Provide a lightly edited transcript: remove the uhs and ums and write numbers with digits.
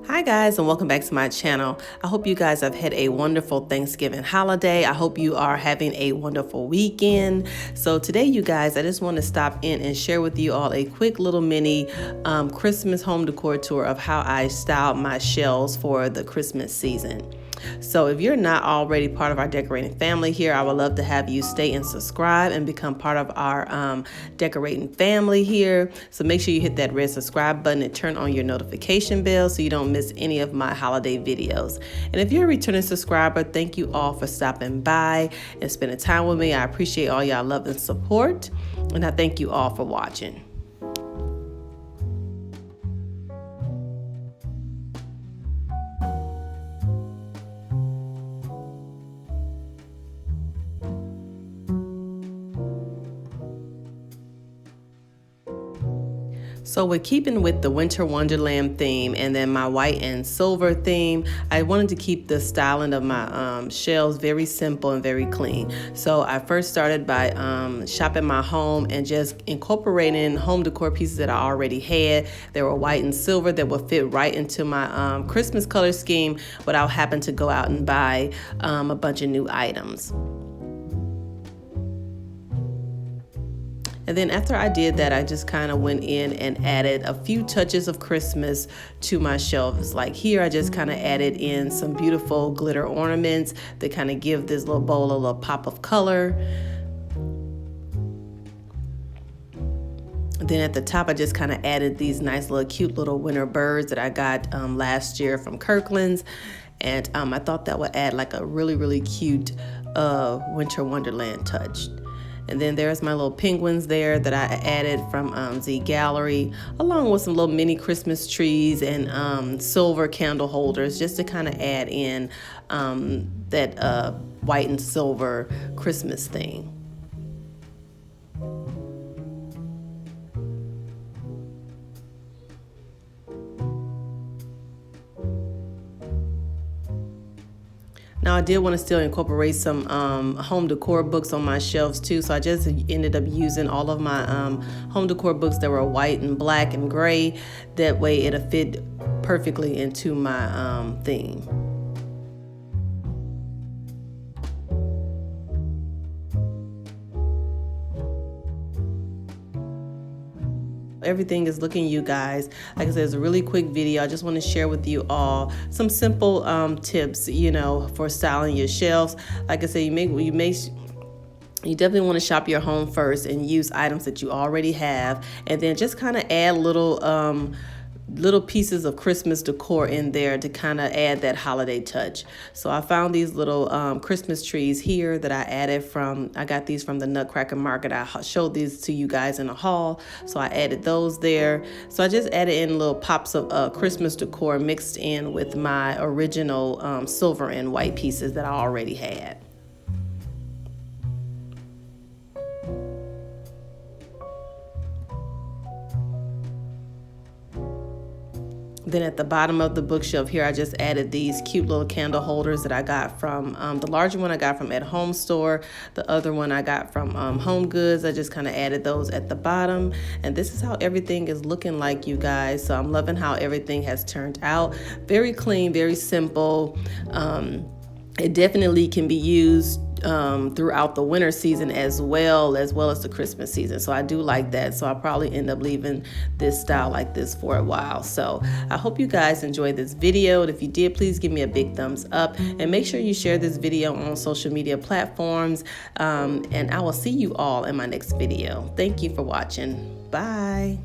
Hi guys, and welcome back to my channel. I hope you guys have had a wonderful Thanksgiving holiday. I hope you are having a wonderful weekend. So today, you guys, I just want to stop in and share with you all a quick little mini Christmas home decor tour of how I styled my shelves for the Christmas season. So if you're not already part of our decorating family here, I would love to have you stay and subscribe and become part of our decorating family here. So make sure you hit that red subscribe button and turn on your notification bell so you don't miss any of my holiday videos. And if you're a returning subscriber, thank you all for stopping by and spending time with me. I appreciate all y'all love and support, and I thank you all for watching. So with keeping with the Winter Wonderland theme and then my white and silver theme, I wanted to keep the styling of my shelves very simple and very clean. So I first started by shopping my home and just incorporating home decor pieces that I already had. They were white and silver that would fit right into my Christmas color scheme without having to go out and buy a bunch of new items. And then after I did that, I just kind of went in and added a few touches of Christmas to my shelves. Like here, I just kind of added in some beautiful glitter ornaments that kind of give this little bowl a little pop of color. Then at the top, I just kind of added these nice little cute little winter birds that I got last year from Kirkland's. And I thought that would add like a really cute Winter Wonderland touch. And then there's my little penguins there that I added from Z Gallery, along with some little mini Christmas trees and silver candle holders, just to kind of add in that white and silver Christmas theme. Now I did want to still incorporate some home decor books on my shelves too, so I just ended up using all of my home decor books that were white and black and gray. That way it'll fit perfectly into my theme. Everything is looking, you guys. Like I said, it's a really quick video. I just want to share with you all some simple tips, for styling your shelves. Like I said, you definitely want to shop your home first and use items that you already have, and then just kind of add little pieces of Christmas decor in there to kind of add that holiday touch. So I found these little Christmas trees here that I got these from the Nutcracker Market. I showed these to you guys in a haul, so I added those there. So I just added in little pops of Christmas decor mixed in with my original silver and white pieces that I already had. Then at the bottom of the bookshelf here, I just added these cute little candle holders that I got from, the larger one I got from At Home Store. The other one I got from Home Goods. I just kind of added those at the bottom. And this is how everything is looking like, you guys. So I'm loving how everything has turned out. Very clean, very simple. It definitely can be used throughout the winter season as well as the Christmas season. So I do like that. So I'll probably end up leaving this style like this for a while. So I hope you guys enjoyed this video. And if you did, please give me a big thumbs up and make sure you share this video on social media platforms. And I will see you all in my next video. Thank you for watching. Bye.